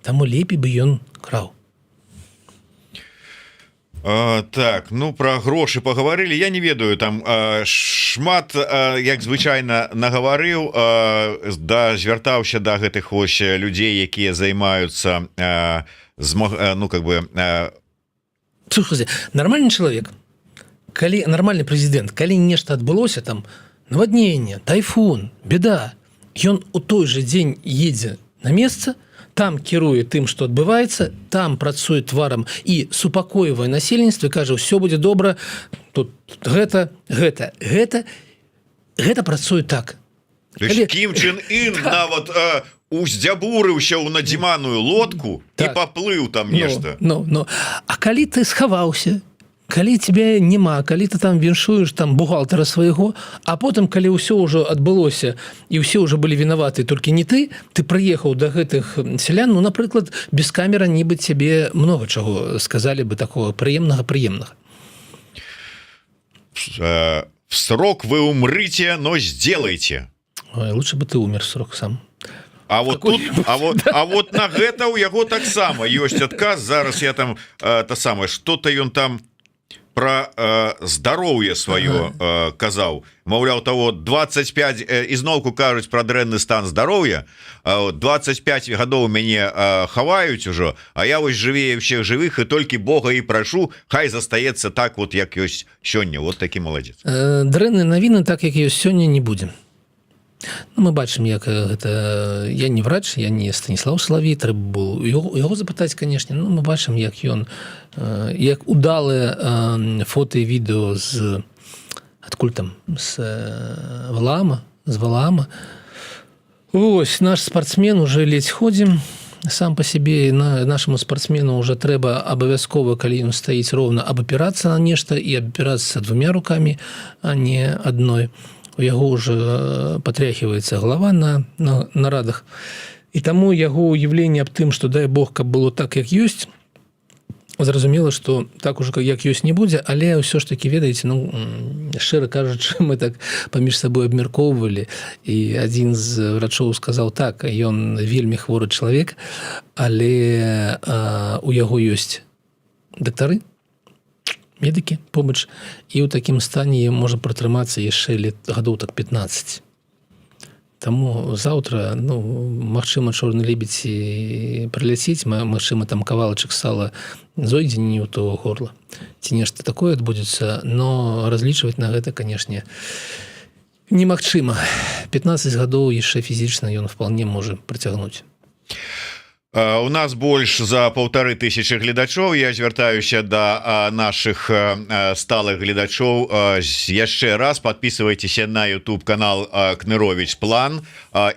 Таму лепей бы ён краў. Так, ну пра грошы пагаварылі. Я не ведаю, там шмат, як звычайна нагаварыў, звяртаўся да гэтых вось людзей, якія займаюцца, ну как бы... Слушайте, нармальны чалавек, калі нармальны прэзідэнт, калі нешта адбылося, там наводнение, тайфун, беда, ён у той же дзень едзе на месца, там кіруе тым, што адбываецца, там працуе тварам і супакойвае насельніцтва, кажа, ўсё будзе добра, тут гэта працуе так. Кім Чен Ін нават уздзябурыўся ў надзіманую лодку і паплыў там нешта. А калі ты схаваўся, калі тебе няма, калі ты там віншуеш там бухгалтара свайго, а потым, калі ўсё ўжо адбылося і ўсе ўжо былі вінаваты, толькі не ты прыехаў да гэтых сялян, ну, напрыклад, без камера нібы цябе много чаго сказалі бы такого прыемнага. В срок вы умрыце, но сделайте. Ой, лучше бы ты умер в срок сам. А вот тут, а вот на гэта у яго таксама ёсць адказ. Зараз я там та самае, што-то ён там про здароўе сваё казаў, маўляў, того 25 ізноўку кажуць про дрэнны стан здароўя, 25 гадоў мяне хаваюць ужо, а я вось жывее всех жывых, і толькі Бога і прашу, хай застаецца так вот, як ёсць сёння. Вот такі маладзец. Дрэнныя навіны, так як ёсць сёння, не будзе. Ну, мы бачым, як гэта... Я не врач, я не Станіслав Салавей, трэба было яго запытаць, канешне. Ну, мы бачым, як ён, як удалыя фота і відэо з... Адкуль там? З Валаама. Вось, наш спартсмен уже ледзь ходзім сам па сябе. Нашаму спартсмену уже трэба абавязкова, калі ён стаіць роўна, абапірацца на нешта і абапірацца 2 рукамі, а не адной. У яго уже патряхиваецца галава на нарадах. І таму яго уяўленне аб тым, што дай Бог, каб было так, як ёсць, зразумела, што так уже як ёсць не будзе, але ўсё ж такі, ведаеце, ну, шчыра кажучы, мы так паміж сабой абмяркоўвалі, і адзін з врачоў сказаў так, ён вельмі хворы чалавек, але у яго ёсць дактары, медыкі побач, і ў такім стане можа пратрымацца яшчэ гадоў так 15. Таму заўтра, ну, магчыма, чорны лебедзь і прыляціць, магчыма, там кавалачак сала зойдзе не ў то горла. Ці нешта такое адбудзецца, но разлічваць на гэта, канешне, немагчыма. 15 гадоў яшчэ фізічна ён вполне можа працягнуць. У нас больш за 1500 гледачоў. Я звяртаюся да наших сталых гледачоў яшчэ раз. Подписывайтеся на YouTube канал Кнырович План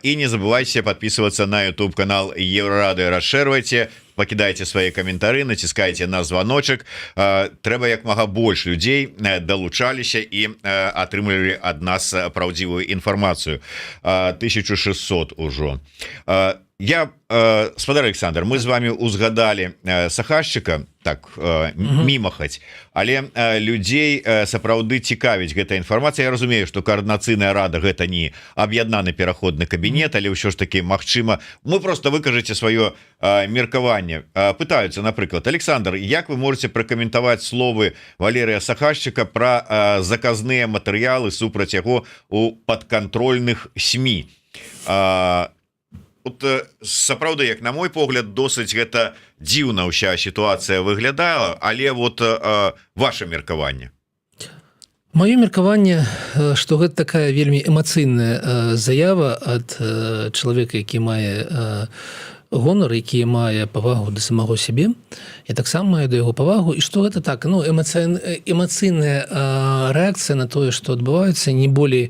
і не забывайте подписываться на YouTube канал Еврорады. Расширвайте, пакідайце свае каментары, націскайце на званочак. Трэба як мага больш людзей далучаліся і атрымлівалі ад нас праўдзівую інфармацыю. 1600 ужо. Я, спадар Александр, мы з вами узгадали Сахашчыка, так, мімахаць, але людзей сапраўды цікавіць гэта інфармацыя. Я разумею, што каардынацыйная рада гэта не аб'яднаны пераходны кабінет, але ўсё ж таки магчыма, мы просто выкажаце сваё меркаванне. Пытаюцца, напрыклад, Александр, як вы можете пракаментаваць словы Валерыя Сахашчыка пра заказныя матэрыялы супраць яго у падкантрольных СМІ? Сапраўды, як на мой погляд, досыць гэта дзіўна ўся сітуацыя выглядала, але вот ваше меркаванне. Маё меркаванне, што гэта такая вельмі эмацыйная заява ад чалавека, які мае гонар, які мае павагу да самого сябе, я таксама маю да яго павагу, і што гэта так, ну, эмацыйная рэакцыя на тое, што адбываецца, не болей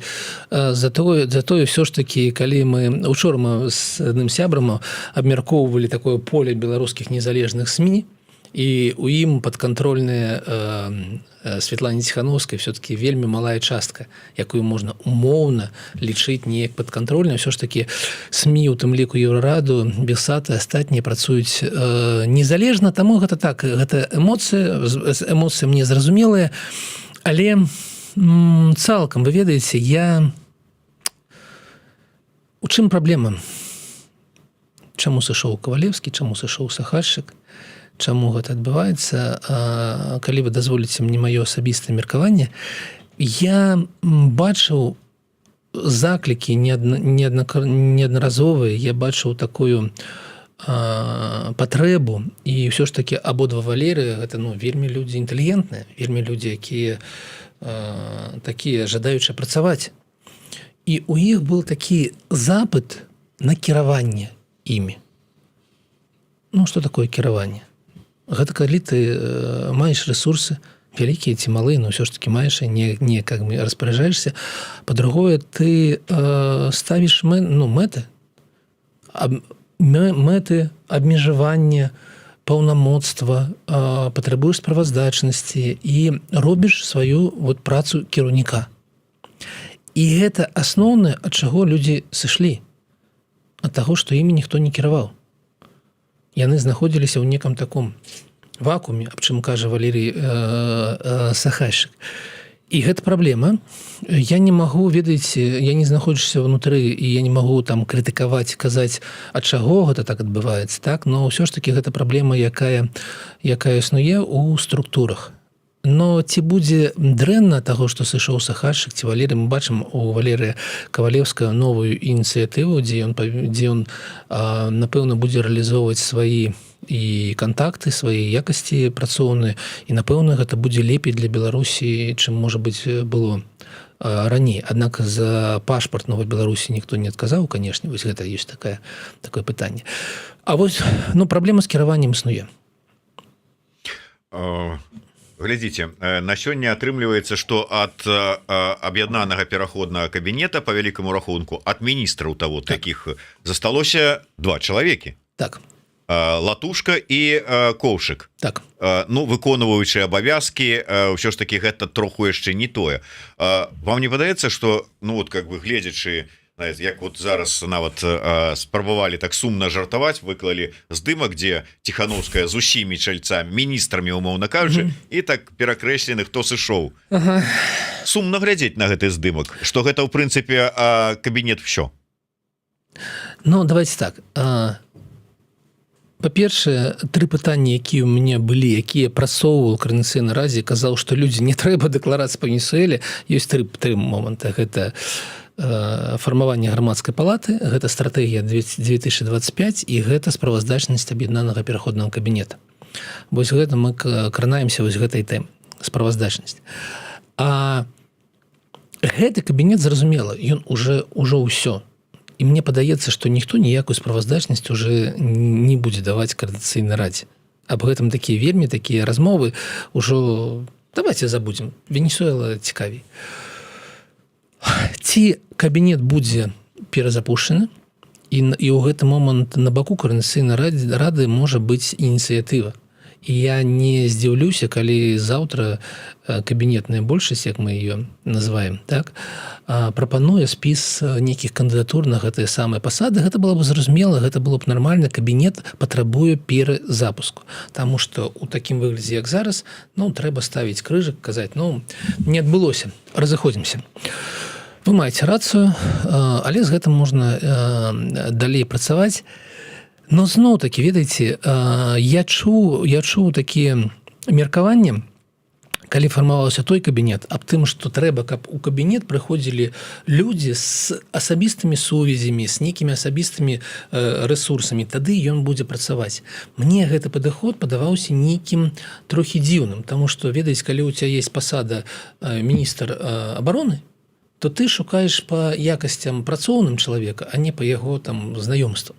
за тое ўсё ж такі, калі учора мы з адным сябрам абмяркоўвалі такое поле беларускіх незалежных СМІ, і у ім падкантрольная Светлане Ціхановскай все-таки вельмі малая частка, якую можна умоўна лічыць неяк падкантрольна. Ўсё ж такі СМІ, у тым ліку Еўрараду, Белсат і астатнія працуюць незалежна, таму гэта так, гэта эмоцыі мне зразумелыя, але цалкам, вы ведаеце, у чым праблема? Чаму сышоў Кавалеўскі, чаму сышоў Сахашчык? Чаму гэта адбываецца? Калі вы дазволіце мне маё асабістае меркаванне, я бачыў заклікі неаднаразовыя, я бачыў такую патрэбу, і ўсё ж такі абодва Валерыя гэта вельмі людзі інтэлігентныя, вельмі людзі, якія такія жадаючыя працаваць. І у іх быў такі запыт на кіраванне імі. Ну, што такое кіраванне? Гэта калі ты маеш ресурсы, вялікія ці малыя, но ўсё ж таки маеш і не как бы распараджаешься. Па-другое, ты ставіш мэты, абмежавання, паўнамоцтва, патрабуеш справаздачнасці і робіш сваю працу кіраўніка. І гэта асноўнае, ад чаго людзі сышлі, ад таго, што імі ніхто не кіраваў. Яны знаходзіліся ў некам таком вакууме, аб чым кажа Валерый Сахашчык. І гэта праблема. Я не магу, ведаеце, я не знаходжуся ўнутры, і я не магу там крытыкаваць, казаць, ад чаго гэта так адбываецца, так? Но ўсё ж такі гэта праблема, якая існуе ў структурах. Но ці будзе дрэнна таго, што сышоў Сахашчык, ці Валерый, мы бачым у Валерыя Кавалеўскага новую ініцыятыву, дзе ён, напэўна, будзе рэалізоўваць свае і кантакты, свае якасці працоўныя, і, напэўна, гэта будзе лепей для Беларусі, чым, можа быць, было раней. Аднак за пашпарт новай Беларусі ніхто не адказаў, канешне, вось гэта ёсць такое пытанне. А вось, праблема з кіраваннем існуе. Глядзіце, на сёння атрымліваецца, што ад аб'яднанага пераходнага кабінета, па вялікаму рахунку, ад міністраў таго, такіх засталося 2 чалавекі. Так. Латушка і Коўшык. Так. Выконваючы абавязкі, ўсё ж такі гэта троху яшчэ не тое. Вам не падаецца, што, как бы гледзячы, як зараз нават спрабавалі так сумна жартаваць, выклалі здымак, дзе Ціхановская з усімі чальцамі, міністрамі, умоўна кажучы, і так перакрэслены, хто сышоў. Сумна глядзець на гэты здымак, што гэта, ў прынцыпе, кабінет всё. Давайте так. Па-першае, 3 пытанні, якія ў мяне былі, якія прасоўваў Коордынацыйнай радзе, казаў, што людзі не трэба дэкларацыі па Венесуэле. Ёсць 3 моманты. Гэта фармаванне грамадскай палаты, гэта стратэгія 2025 і гэта справаздачнасць аб'яднанага пераходнага кабінета. Вось гэта мы кранаемся вось гэтай тэмы, справаздачнасць. А гэты кабінет, зразумела, ён уже ўсё. І мне падаецца, што ніхто ніякую справаздачнасць уже не будзе даваць Координацыйнай радзе. Аб гэтым такія вельмі такія размовы ўжо давайте забудзем. Венесуэла цікавей. Ці кабінет будзе перазапушчаны, і ў гэты момант на баку Координацыйнай рады можа быць ініцыятыва. І я не здзіўлюся, калі заўтра кабінетная большасць, як мы ее называем, так, прапануе спіс нейкіх кандыдатур на гэтыя самыя пасады. Гэта было б зразумела, гэта было б нармальна, кабінет патрабуе перазапуску. Таму што ў такім выглядзе, як зараз, трэба ставіць крыжык, казаць, не адбылося, разыходзімся. Вы маеце рацыю, але з гэтым можна далей працаваць. Но зноў-такі, ведаеце, я чуў такія меркаванні, калі фармаваўся той кабінет, аб тым, што трэба, каб у кабінет прыходзілі людзі з асабістымі сувязямі, з нейкімі асабістымі рэсурсамі, тады ён будзе працаваць. Мне гэты падыход падаваўся нейкім трохі дзіўным, таму што, ведаеце, калі ў цябе ёсць пасада міністр абароны, то ты шукаеш па якасцям працоўным чалавека, а не па яго там знаёмству.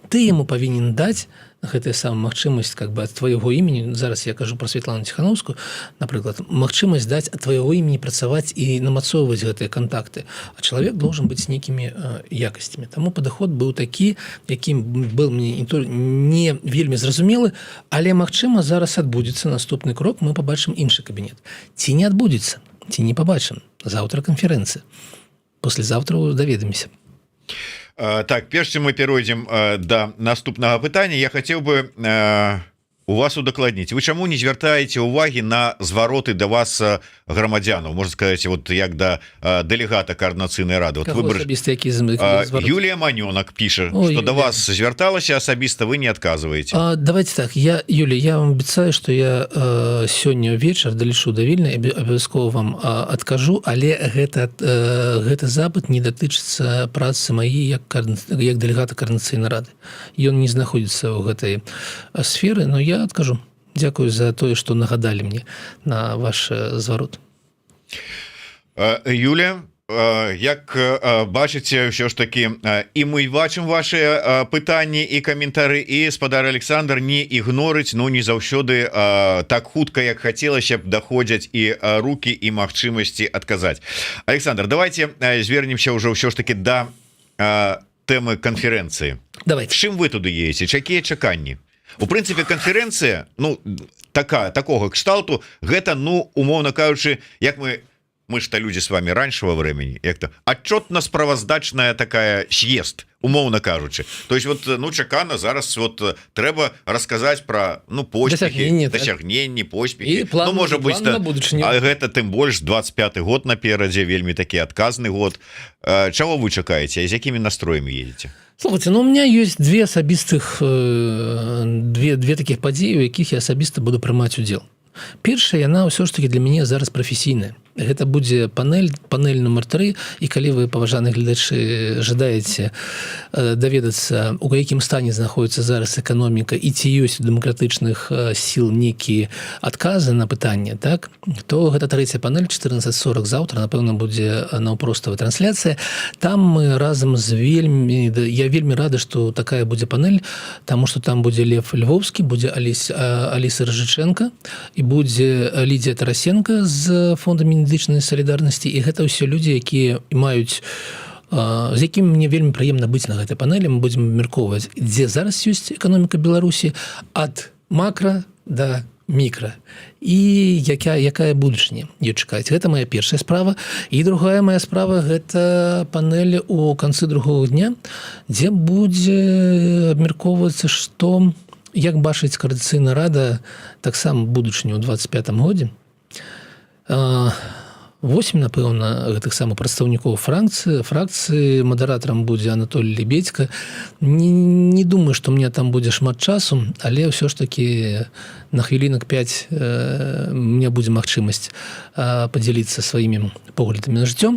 Ты яму павінен даць гэтая самая магчымасць как бы ад твайго імені, зараз я кажу пра Святлану Ціханаўскую, напрыклад, магчымасць даць ад твайго імені працаваць і намацоўваць гэтыя кантакты, а чалавек должен быць нейкімі якасцямі. Таму падыход быў такі, якім был мне не вельмі зразумелы, але магчыма зараз адбудзецца наступны крок, мы пабачым іншы кабінет. Ці не адбудзецца, ці не пабачым. Заўтра канферэнцыя. Паслязаўтра даведаемся. Так, перш чым мы перайдзем да наступнага пытання, я хацеў бы у вас удакладніць. Вы чаму не звяртаеце ўвагі на звароты да вас грамадзянаў, можна сказаць, вот як да дэлегата Координацыйнай рады. Юлія Манёнак піша, што да вас звярталася асабіста, вы не адказваеце. Давайте так, Юлія, я вам абяцаю, што я сёння вечар далечу да Вільня, абавязкова вам адкажу, але гэты запыт не датычыцца працы маі як дэлегата Координацыйнай рады. Ён не знаходзіцца ў гэтай сферы, но я адкажу. Дзякую за тое, што нагадалі мне на ваш зварот. Юлія, як бачыце, ўсё ж такі і мы бачым ваши пытанні і каментары, і спадар Александр не ігнорыць, не заўсёды так хутка, як хацелася б, даходзяць і рукі, і магчымасці адказаць. Александр, давайте звернемся ўжо ўсё ж такі да тэмы канферэнцыі. Чым вы туды едзеце? Якія чаканні? У прынцыпе, канферэнцыя, такога кшталту, гэта, умоўна кажучы, як мы ж-то людзі с вами раньшего времени, як-то отчетно-справаздачная такая съезд, умоўна кажучы. То есть вот, чакана зараз вот трэба расказаць про, поспехи, дасягненні, поспехи. Можа быць, а гэта тым больш 25-й год наперадзе, вельмі такі адказны год. Чаго вы чакаеце, а з якімі настроямі едзеце? Слухайте, у меня есть две асабістых, две таких падзеі, у якіх я асабіста буду прымаць удзел. Першая, яна ўсё ж таки для мяне зараз прафесійная. Гэта будзе панель нумар 3, і калі вы, паважаныя гледачы, жадаеце даведацца, у якім стане знаходіцца зараз эканоміка і ці ёсць у дэмакратычных сіл нейкія адказы на пытанне, так, то гэта трэця панель, 14:40 заўтра, напэўна, будзе наўпроставая трансляцыя. Там мы разам з я вельмі рада, што такая будзе панель, таму што там будзе Лев Львовскі, будзе Аліса Рыжыченка і будзе Лідія Тарасенко з фонда медычнай салідарнасці, і гэта ўсе людзі, якія маюць, з якімі мне вельмі прыемна быць на гэтай панелі. Мы будзем абмяркоўваць, дзе зараз ёсць эканоміка Беларусі ад макра да мікра, і якая будучыня ёй чакаць. Гэта моя першая справа. І другая моя справа, гэта панель у канцы другога дня, дзе будзе абмяркоўвацца, што, як бачыць Координацыйная рада таксама будучыню ў 25-м годзе. 8, напэўна, гэтых самых прадстаўнікоў фракцыі, мадэратарам будзе Анатолій Лебедька. Не думаю, што мне там будзе шмат часу, але ўсё ж такі на хвілінак 5 у меня будзе магчымасць падзяліцца сваімі поглядамі на жыццё.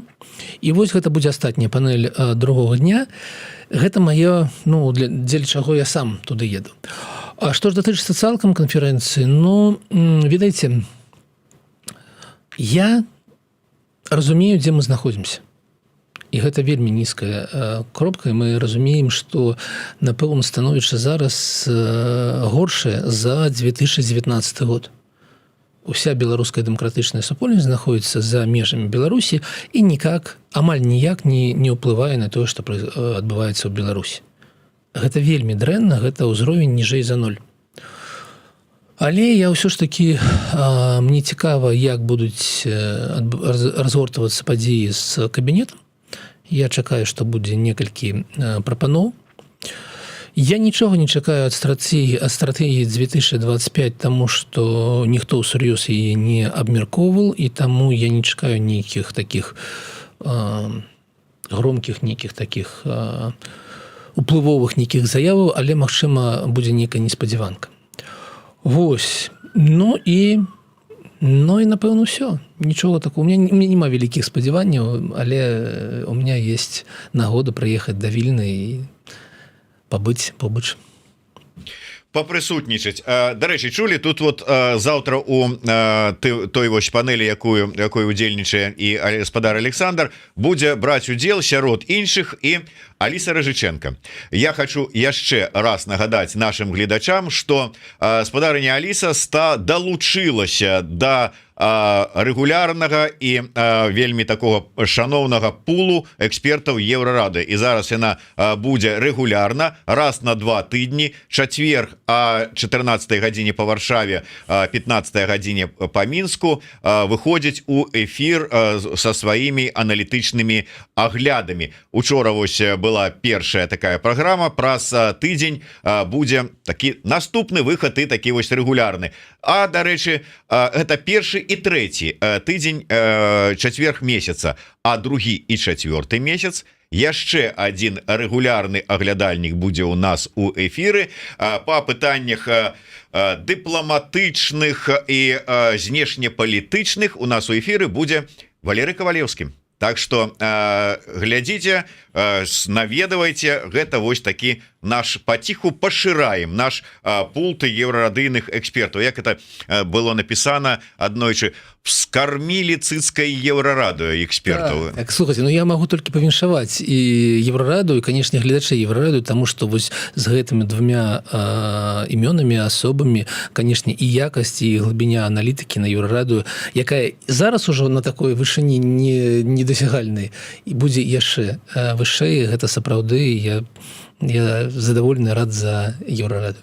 І вось гэта будзе астатняя панель другога дня. Гэта маё, дзеля чаго я сам туды еду. А што ж датычыцца цалкам канферэнцыі, ведаеце, я разумею, дзе мы знаходзімся. І гэта вельмі нізкая кропка, і мы разумеем, што, напэўна, становішча зараз горшае за 2019 год. Уся беларуская дэмакратычная супольнасць знаходіцца за межамі Беларусі і амаль ніяк не ўплывае на тое, што адбываецца ў Беларусі. Гэта вельмі дрэнна, гэта ўзровень ніжэй за 0. Але я ўсё ж такі, мне цікава, як будуць разгортвацца падзеі з кабінетам. Я чакаю, што будзе некалькі прапаноў. Я нічога не чакаю ад стратэгіі 2025, таму што ніхто ўсур'ёз яе не абмяркоўваў, і таму я не чакаю нейкіх такіх громкіх, нейкіх такіх уплывовых нейкіх заяваў, але, магчыма, будзе нейкая неспадзяванка. Вось. Ну і напэўна, ўсё. Нічога такого. У меня няма вялікіх спадзяванняў, але у меня есть нагода прыехаць да Вільны і пабыць побач. Папрысутнічаць. Дарэчы, чулі, тут вот заўтра у той вось панелі, якой удзельнічае і гаспадар Александр, будзе браць удзел сярод іншых і Аліса Ражыченко. Я хочу яшчэ раз нагадаць нашим гледачам, што гаспадарыня Аліса далучылася да рэгулярнага і вельмі такого шаноўнага пулу экспертаў Еўрарады, і зараз яна будзе рэгулярна раз на 2 тыдні, чацверг о 14 гадзіне по Варшаве, 15 гадзіне по Мінску выходзіць у эфир со сваімі аналітычнымі аглядамі. Учора вось была першая такая праграма, праз тыдзень будзе такі наступны выхад і такі вось рэгулярны. А, дарэчы, гэта першы і трэці тыдзень, чацверг месяца, а другі і чацвёрты месяц яшчэ один рэгулярны аглядальнік будзе у нас у эфіры па пытаннях дыпламатычных і знешнепалітычных. У нас у эфіры будзе Валерый Ковалевскі. Так что глядзіце, наведавайце, гэта вось такі наш паціху пашыраем наш пулт еўрарадыйных экспертаў. Як это было напісана аднойчы, вскармілі цыцкай еўрарадыё экспертаў. Так, слухайте, ну я могу толькі павіншаваць і Еўрараду, і, канешне, гледачэй Еўрараду, таму што вось з гэтымі двумя імёнамі, асобамі, канешне, і якасць, і глыбіня аналітыкі на Еўрараду, якая зараз ужо на такой вышыні недосягальнай, і будзе яшчэ вышэй, гэта сапраўды, я задаволены, рад за Еўрараду.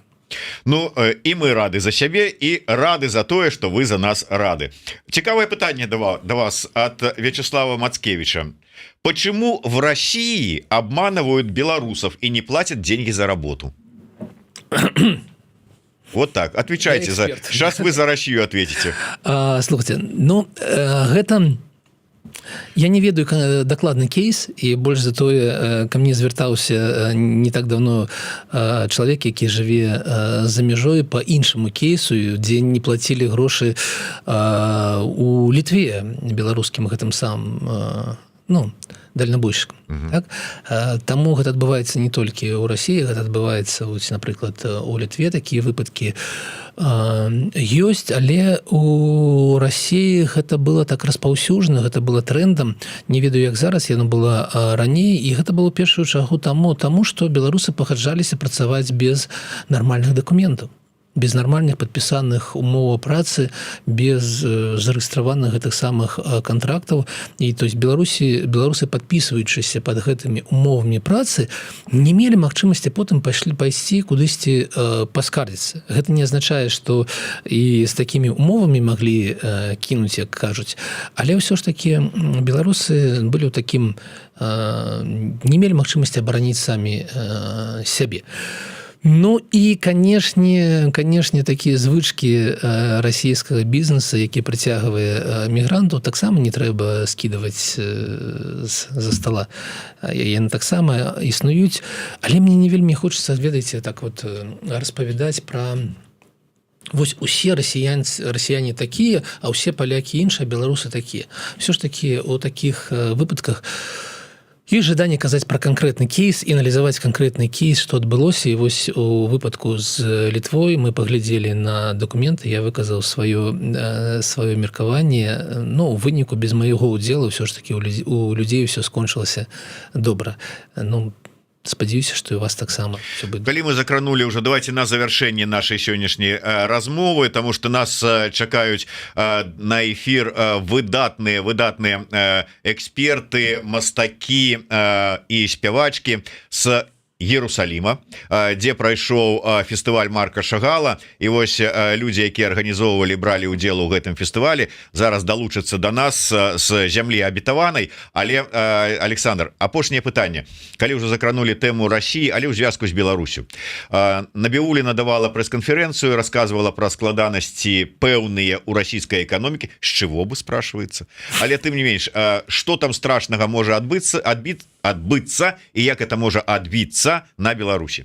Ну і мы рады за сябе і рады за тое, што вы за нас рады. Цікавае пытанне да вас от Вячеслава Мацкевича. Почему в России обманывают белорусов и не платят деньги за работу? Вот так, отвечайте. Сейчас вы за Россию ответите. Слушайте, ну гэта... Я не ведаю дакладны кейс, і больш за тое ко мне звяртаўся не так давно чалавек, які жыве за мяжой по іншаму кейсу, дзе не плацілі грошы у Літве беларускім гэтым самым, ну, дальнабойшчыкам. Так? Таму гэта адбываецца не толькі ў Расіі, гэта адбываецца, напрыклад, у Літве такія выпадкі ёсць, але у Расіі гэта было так распаўсюджана, гэта было трэндам, не ведаю, як зараз, яно было раней, і гэта было першую чаргу таму, што беларусы пагаджаліся працаваць без нармальных дакументаў, без нармальных падпісаных умоў працы, без зарэгістраваных гэтых самых кантрактаў. І то есть беларусы, падпісваючыся пад гэтымі умовамі працы, не мелі магчымасці потым пайсці кудысьці паскардзіцца. Гэта не азначае, што і з такімі умовамі маглі кінуць, як кажуць. Але ўсё ж такі беларусы былі ў такім, не мелі магчымасці абараніць самі сябе. Ну і, канешне, такія звычкі расійскага бізнеса, які прыцягвае мігрантаў, таксама не трэба скідаваць за стола. Яны таксама існуюць, але мне не вельмі хочацца, ведаеце, так вот распавядаць пра вось усе расіяне такія, а ўсе палякі іншыя, беларусы такія. Все ж такі у такіх выпадках Іх жаданне казаць пра канкрэтны кейс і аналізаваць канкрэтны кейс, што адбылося. І вось у выпадку з Літвой мы паглядзелі на дакументы, я выказаў сваё меркаванне. Ну, у выніку без майго ўдзелу ўсё ж такі у людзей ўсё скончылася добра. Ну, спадзяюся, што і у вас таксама все будет. Калі мы закранули уже, давайте на завяршэнне нашай сённяшняй размовы, тому что нас чакаюць на эфир выдатныя эксперты, мастакі і спявачкі с Иерусалима, дзе прайшоў фестываль Марка Шагала. І вось людзі, якія арганізоўвалі, бралі ўдзел у гэтым фестывалі, зараз далучацца до нас з зямлі абітаванай. Але Александр, апошняе пытанне. Калі ўжо закранули тэму России, але ў звязку з Беларусю, Набіуліна давала прэс-канферэнцыю, расказвала пра складанасці пэўныя ў расійскай эканомікі. З чего бы, спрашивается. Але тым не менш, што там страшнага можа адбыцца і як это можа адбіцца на Беларусі?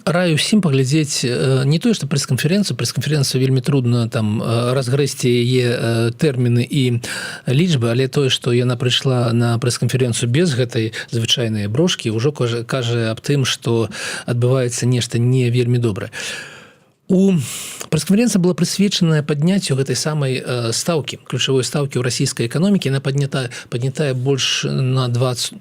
Раю ўсім паглядзець не тое, што прэс-канферэнцыю вельмі трудна там разгрэсці яе тэрміны і лічбы, але тое, што яна прыйшла на прэс-канферэнцыю без гэтай звычайнай брошкі, ўжо кажа аб тым, што адбываецца нешта не вельмі добрае. Прэс-канферэнцыя была прысвечаная падняццю гэтай самай стаўкі, ключавой стаўкі ў расійскай эканомікі. Яна паднятая больш на 20%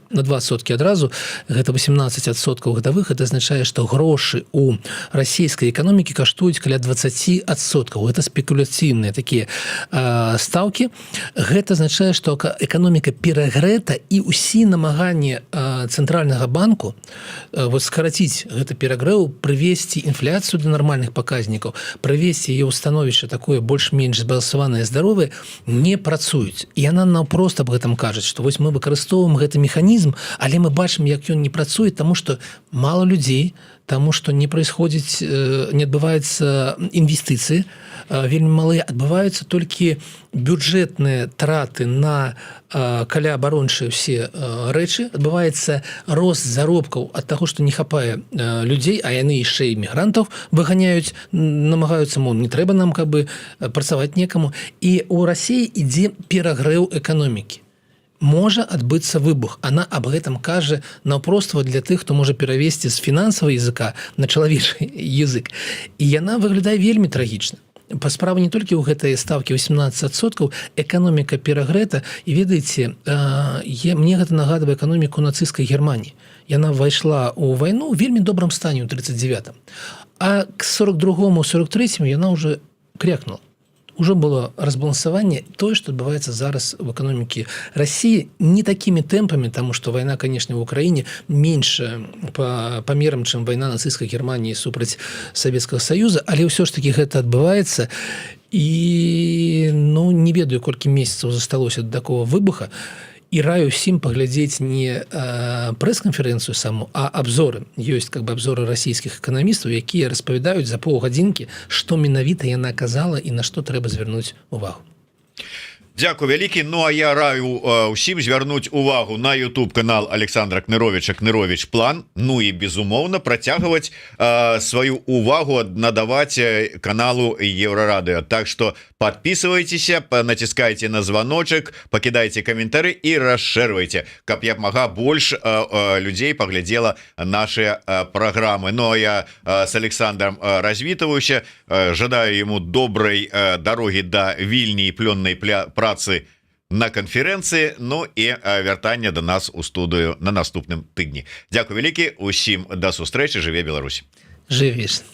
адразу, гэта 18% гадавых. Гэта азначае, што грошы ў расійскай эканомікі каштуюць каля 20%. Гэта спекуляцыйныя такія стаўкі. Гэта азначае, што эканоміка перагрэта, і ўсе намаганні цэнтральнага банку скараціць гэты перагрэў, прывесці інфляцыю да нармальных паказнікаў, прывесці яе ў становішча такое больш-менш збалансаванае, здаровае, не працуюць. І яна наўпрост аб гэтым кажа, што вось мы выкарыстоўваем гэты механізм, але мы бачым, як ён не працуе, таму што мала людзей, таму што не адбываюцца інвестыцыі, вельмі малыя, адбываюцца толькі бюджэтныя траты на каляабарончыя ўсе рэчы, адбываецца рост заробкаў ад таго, што не хапае людзей, а яны яшчэ і мігрантаў выганяюць, намагаюцца, не трэба нам працаваць некаму. І ў Расіі ідзе перагрэў эканомікі. Можа адбыцца выбух. Она аб гэтым кажа наўпроства для тых, хто можа перавесці з фінансавага языка на чалавечы язык. І яна выглядае вельмі трагічна. Па справе не толькі ў гэтай стаўкі 18%, эканоміка перагрэта. І ведаеце, мне гэта нагадвае эканоміку нацысцкай Германіі. Яна ўвайшла ў вайну ў вельмі добрым стане ў 39-м. А к 42-му, 43-му яна ўжо крякнула. Уже было разбалансаванне. Тое, што адбываецца зараз в эканомікі России, не такімі тэмпамі, таму што вайна, конечно, в Украіне меньше па памерам, чым вайна нацысцкай Германіі супраць Савецкага Саюза, але ўсё ж таки гэта адбываецца. І не ведаю, колькі месяцаў засталося да такого выбуха. І раю ўсім паглядзець не прэс-канферэнцыю саму, а абзоры. Ёсць абзоры расійскіх эканамістаў, якія распавядаюць за паўгадзінкі, што менавіта яна казала і на што трэба звярнуць увагу. Дзякуй вялікі. Ну а я раю ўсім звярнуць увагу на YouTube канал Александра Кныровича Кнырович План. Ну і безумоўна працягваць сваю увагу надаваць каналу Еврорадио. Так что подписывайтесь, натискайте на звоночек, покидайте комментарии и расширвайте, каб як мага больш людей поглядела наши программы. Ну а я с Александром развітываюся, жадаю ему доброй дороги до Вільні і плённай працы на канферэнцыі, ну і вяртання до нас у студыю на наступным тыдні. Дзякуй вялікі, усім да сустрэчы, жыве Беларусь. Жывеш.